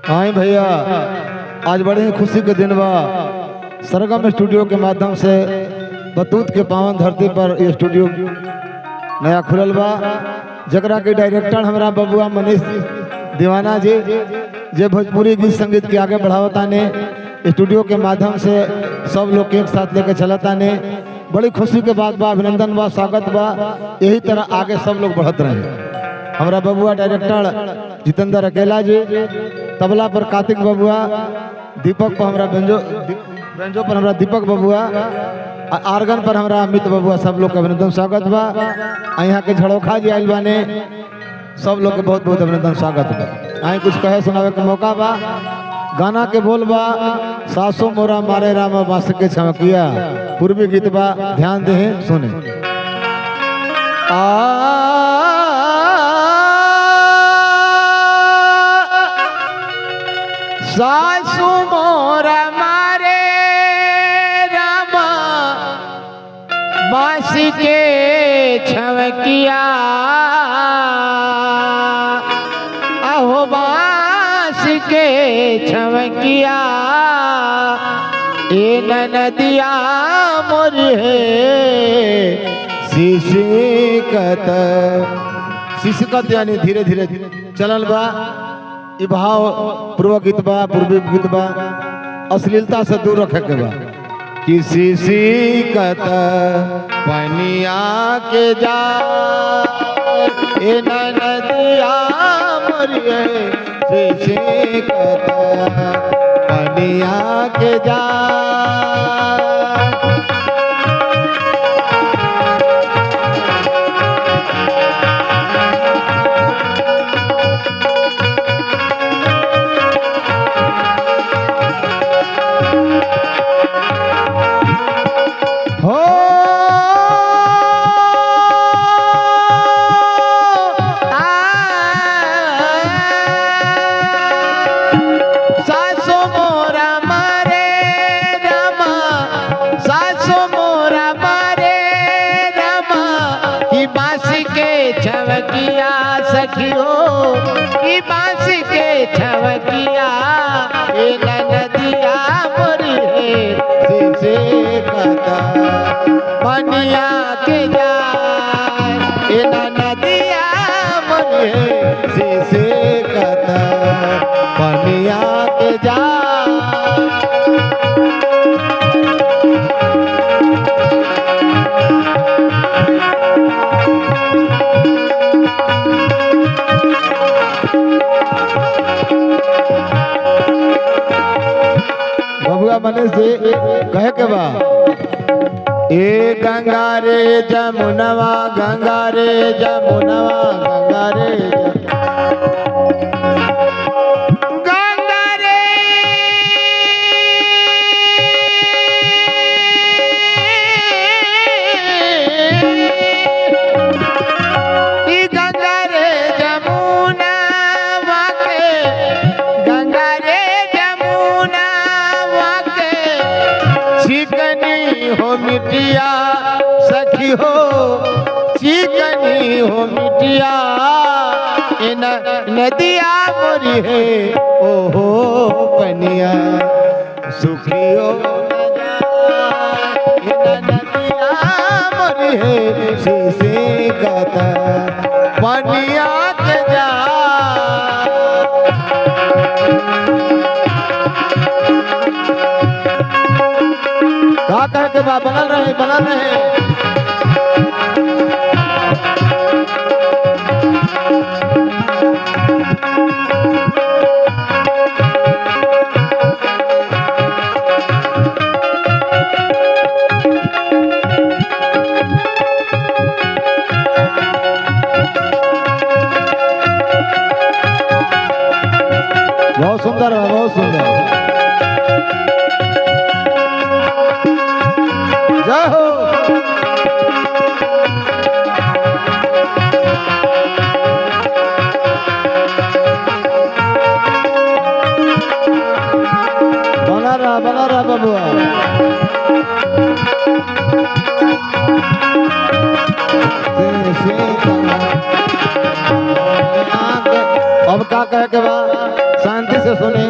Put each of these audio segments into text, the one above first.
हाँ भैया, आज बड़े ही खुशी के दिन बा। सरगम स्टूडियो के माध्यम से बतूत के पावन धरती पर ये स्टूडियो नया खुलल बा, जकरा के डायरेक्टर हमारा बबुआ मनीष दीवाना जी जे भोजपुरी गीत संगीत के आगे बढ़ावता ने स्टूडियो के माध्यम से सब लोग के एक साथ लेके चलता ने। बड़ी खुशी के बात बा, अभिनंदन बा, स्वागत बा। यही तरह आगे सब लोग बढ़त रहे। हमारा बबुआ डायरेक्टर जितेंद्र अकेला जी, तबला पर कार्तिक बबुआ, दीपक पर हमारा बेंजो पर हमारा दीपक बबुआ, आर्गन पर हमारा अमित बबुआ। सब लोग का अभिनंदन स्वागत बा। यहाँ के झड़ोखा जी आइल बाने, सब लोग के बहुत बहुत अभिनंदन स्वागत बा। आई कुछ कहे सुनावे के मौका बा। गाना के बोल बा सासो मोरा मारे रामा बास के छमकिया, पूर्वी गीत बा, ध्यान दे सुने। सासु मोरा मारे रामा बास के छमकिया, आहो बास के छमकिया, ए नदिया मोरे शिशकत यानी धीरे धीरे चलल बा। ई भाव पूर्व गीत बा, पूर्वी गीत बा, अश्लीलता से दूर रखे के बा। किसी शिकत पनिया के जा, ए नदिया मोरिए शिशकत पनिया के जा। छवकिया सखियो की बांस के छवकिया, ए नदिया मोरी है से कता पनिया के जाए, ए नदिया मोरी है से कता पनिया के जाए। बबुआ मनीष जी कहे के बा, ए गंगा रे जमुनवा, गंगा रे जमुनवा, गंगा रे गंगा रे गंगा रे जमुनवा के, गंगा रे चिकनी हो मिटिया सखी हो, चिकनी हो मिटिया, इन नदिया मोरी है ओहो पनिया सुखियो, इन नदिया मोरी है शीशे कता पनिया के जा। का कह के बा बनल रहे, बनल रहे। बहुत सुंदर है, बहुत सुंदर। जय हो। बना रहा बबुआ। अब का कहे के बा, शांति से सुने।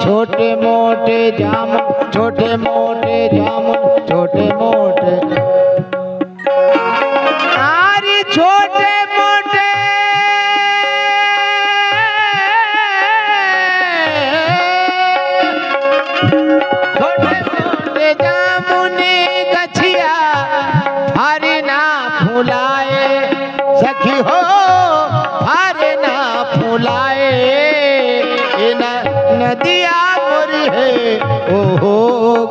छोटे मोटे जामुन, छोटे मोटे जामुन, छोटे मोटे, अरे छोटे मोटे छोटे मोटे जामुन गछिया हरे ना फुलाए सखी हो, हरे ना फुलाए नदिया मोरी है ओहो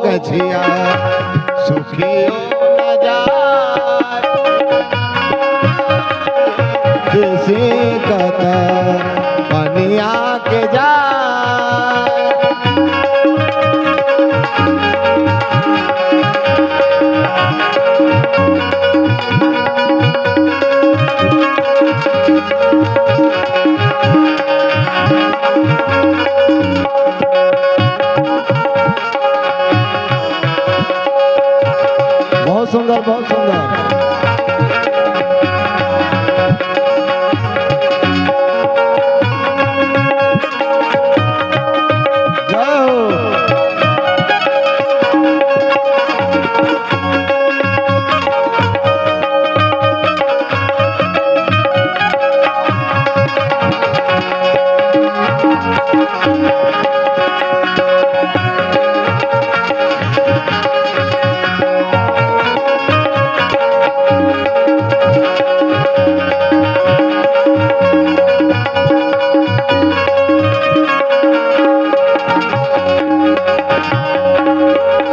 गछिया सुखियो न जाए किसी कता पनिया के जाए। बहुत सुंदर, बहुत सुंदर।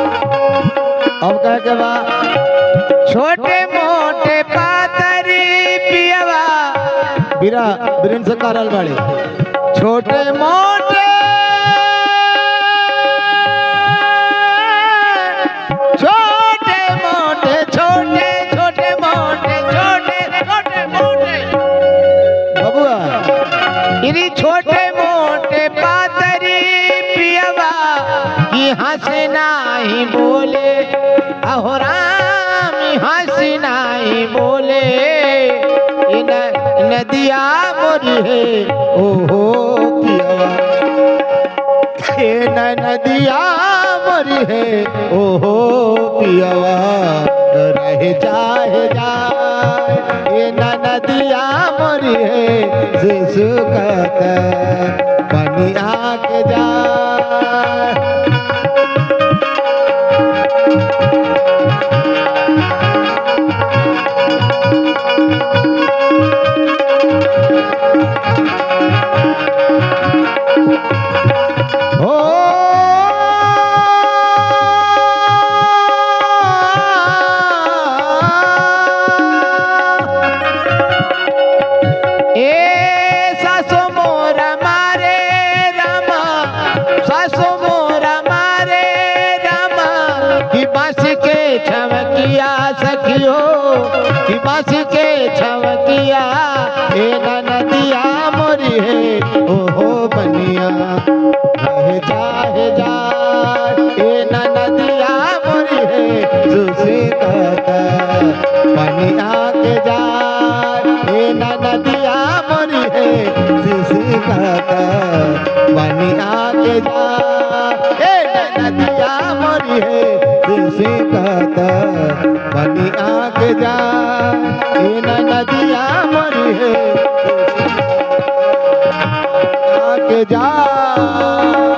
अब कह के बा छोटे मोटे पातरी पियवा बिरा बिरन से करल बाड़े छोटे मोटे छोटे मोटे छोटे छोटे मोटे छोटे छोटे मोटे बबुआ इरी छोटे मोटे पातरी पियवा की हंसे नाही बोले अहो राम हंसी नाही बोले नदिया मोरी है ओहो पियवा नदिया मोरी है ओहो पियवा रह जाए जाए नदिया मोरी है सुकत पनिया के जाए। छवकिया सखियो कि बस के छवकिया ए नदिया मोरी है ओहो बनिया रह जाए जाए ए नदिया मोरी है सुसी कहता बनिया के जाए ए नदिया मोरी है सुसी कहता बनिया के जाए ए नदिया मोरी है सुसी कहता बनिया के जाए इन नदिया मरी है के जाए।